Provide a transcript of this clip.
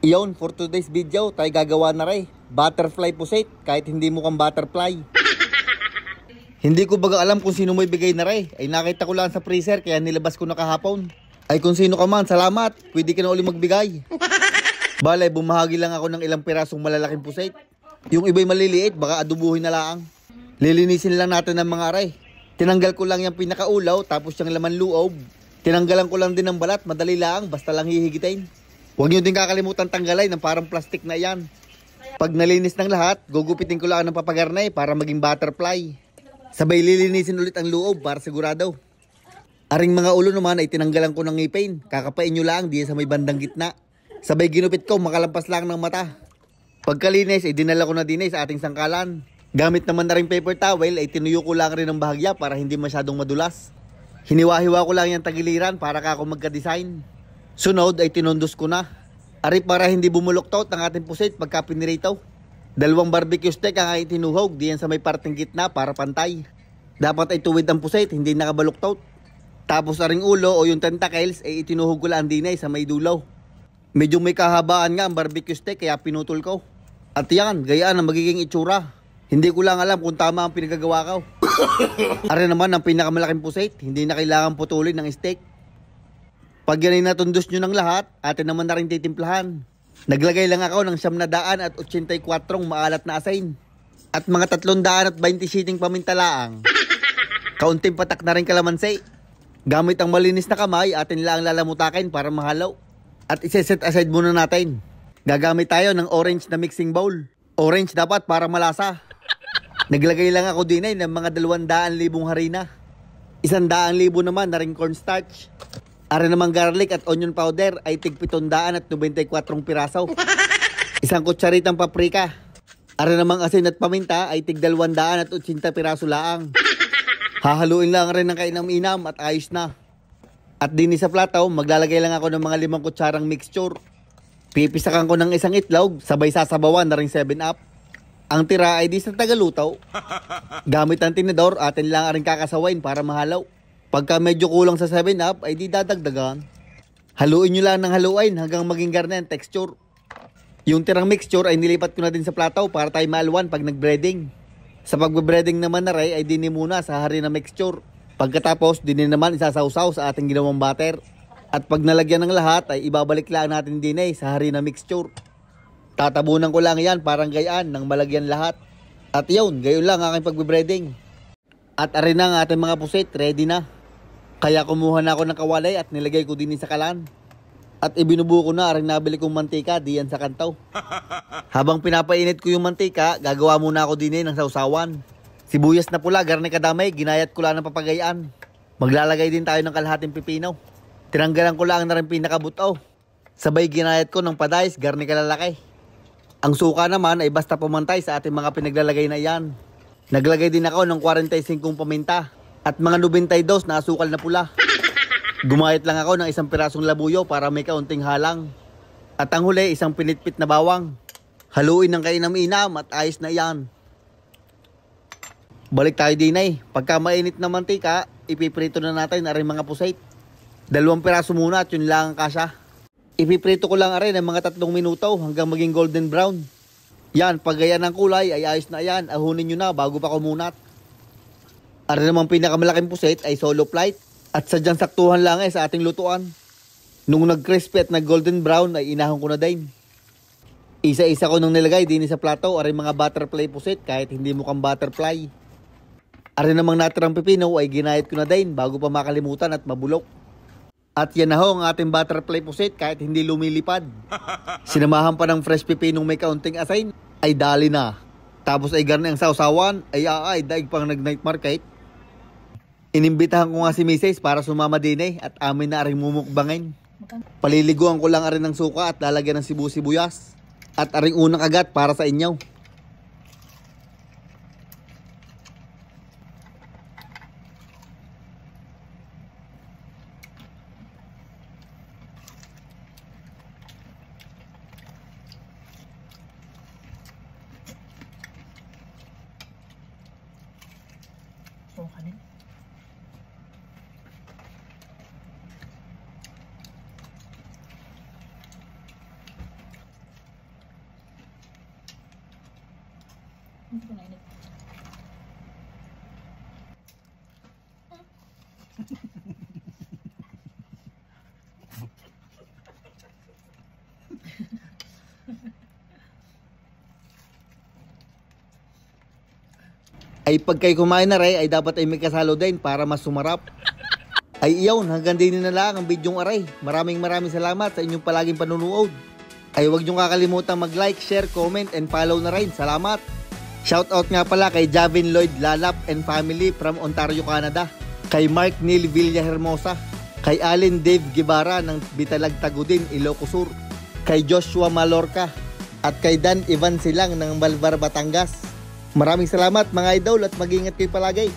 Iyon, for today's video, tayo gagawa na rin. Butterfly puset, kahit hindi mo kang butterfly. Hindi ko baga alam kung sino mo ibigay na rin. Ay nakita ko lang sa freezer, kaya nilabas ko na kahapon. Ay kung sino ka man, salamat. Pwede ka na uli magbigay. Balay, bumahagi lang ako ng ilang pirasong malalaking puset. Yung iba'y maliliit, baka adubuhin na lang. Lilinisin lang natin ng mga aray. Tinanggal ko lang yung pinakaulaw, tapos yung laman loob. Tinanggalan ko lang din ng balat, madali lang, basta lang hihigitin. Huwag nyo din kakalimutan tanggalay ng parang plastic na yan. Pag nalinis ng lahat, gugupitin ko lang ng papagarnay para maging butterfly. Sabay lilinisin ulit ang loob para sigurado. Aring mga ulo naman ay tinanggalan ko ng ngipin. Kakapain nyo lang diyan sa may bandang gitna. Sabay ginupit ko, makalampas lang ng mata. Pagkalinis ay dinala ko na din sa ating sangkalan. Gamit naman na rin paper towel ay tinuyo ko lang rin ng bahagya para hindi masyadong madulas. Hiniwa-hiwa ko lang yung tagiliran para kako magka-design. Sunod ay tinundos ko na. Ari para hindi bumuluktot ang ating puset pagka pinirito. 2 barbecue stick ang aking tinuhog diyan sa may parting gitna para pantay. Dapat ay tuwid ang puset, hindi nakabaluktot. Tapos aring ulo o yung tentacles ay itinuhog ko lang din sa may dulo. Medyo may kahabaan nga ang barbecue stick kaya pinutol ko. At yan, gayaan ang magiging itsura. Hindi ko lang alam kung tama ang pinagagawa ko. Ari naman ang pinakamalaking puset, hindi na kailangan putulin ng stick. Pag yan ay natundos nyo ng lahat, atin naman na rin titimplahan. Naglagay lang ako ng 784 maalat na asin. At mga 320 siting pamintalaang. Kaunting patak na rin kalamansi. Gamit ang malinis na kamay, atin lang lalamutakin para mahalaw. At iseset aside muna natin. Gagamit tayo ng orange na mixing bowl. Orange dapat para malasa. Naglagay lang ako din ng mga 200,000 harina. 100,000 naman na ring cornstarch. Ari namang garlic at onion powder ay tig 794 piraso. 1 kutsaritang paprika. Ari namang asin at paminta ay tig 280 piraso laang. Hahaluin lang rin ng kainam-inam at ayos na. At din sa plato, maglalagay lang ako ng mga 5 kutsarang mixture. Pipisakan ko ng 1 itlog, sabay sasabawan na ring 7-up. Ang tira ay di sa tagalutaw. Gamit ang tinidor, atin lang rin kakasawain para mahalaw. Pagka medyo kulang sa 7-up, ay di dadagdagan. Haluin nyo lang ng haluin hanggang maging garne ang texture. Yung tirang mixture ay nilipat ko na din sa plato para tayo maalwan pag nag-breading. Sa pag-breading naman na rin ay dini muna sa harina mixture. Pagkatapos, dini naman isasawsaw sa ating ginawang butter. At pag nalagyan ng lahat, ay ibabalik lang natin din sa harina mixture. Tatabunan ko lang yan parang gayaan nang malagyan lahat. At yun, gayon lang aking pag-breading. At arin na ang ating mga puset, ready na. Kaya kumuha na ako ng kawalay at nilagay ko din sa kalan. At ibinubuo ko na aring nabili kong mantika diyan sa kantaw. Habang pinapainit ko yung mantika, gagawa muna ako din ng sausawan. Sibuyas na pula, garne kadamay, ginayat ko lang ng papagayaan. Maglalagay din tayo ng kalahating pipino. Tinanggalan ko lang na rin pinakabuto. Sabay ginayat ko ng padayas, garne kalalaki. Ang suka naman ay basta pumantay sa ating mga pinaglalagay na iyan. Naglagay din ako ng 45 paminta at mga 92 na asukal na pula. Gumayat lang ako ng 1 pirasong labuyo para may kaunting halang. At ang huli, 1 pinitpit na bawang. Haluin ng kainam-inam at ayos na iyan. Balik tayo din Pagka mainit na mantika, ipiprito na natin aring mga puset. 2 piraso muna at yun lang ang kasya. Ipiprito ko lang arin ng mga 3 minuto hanggang maging golden brown. Yan, pag ganyan ng kulay ay ayos na yan. Ahunin nyo na bago pa kumunat. Arin namang pinakamalaking puset ay solo flight. At sadyang saktuhan lang sa ating lutuan. Nung nag-crispy at nag-golden brown ay inahon ko na din. Isa-isa ko nung nilagay din sa plato aring mga butterfly puset kahit hindi mukhang butterfly. Arin namang natirang pipino ay ginayat ko na din bago pa makalimutan at mabulok. At yan na ho ang ating butterfly puset kahit hindi lumilipad. Sinamahan pa ng fresh pipinong may kaunting asin, ay dali na. Tapos ay garne ang sausawan, ay daig pang nag-night market. Inimbitahan ko nga si Mrs. para sumama din at amin na aring mumukbangin. Paliliguan ko lang arin ng suka at lalagyan ng sibu-sibuyas. At aring unang agat para sa inyo. Kanin. Hindi ko nainit. Ay pag kayo kumain na rin, ay dapat ay may kasalo din para mas sumarap. Ay iyon, hanggang din na lang ang bidyong aray. Maraming salamat sa inyong palaging panunood. Ay huwag niyong kakalimutan mag-like, share, comment, and follow na rin. Salamat! Shoutout nga pala kay Javin Lloyd Lalap and family from Ontario, Canada. Kay Mark Neil Villahermosa. Kay Allen Dave Guevara ng Bitalag Tagudin, Ilocos Sur. Kay Joshua Malorca. At kay Dan Ivan Silang ng Malvar, Batangas. Maraming salamat mga idol at mag-ingat kayo palagi.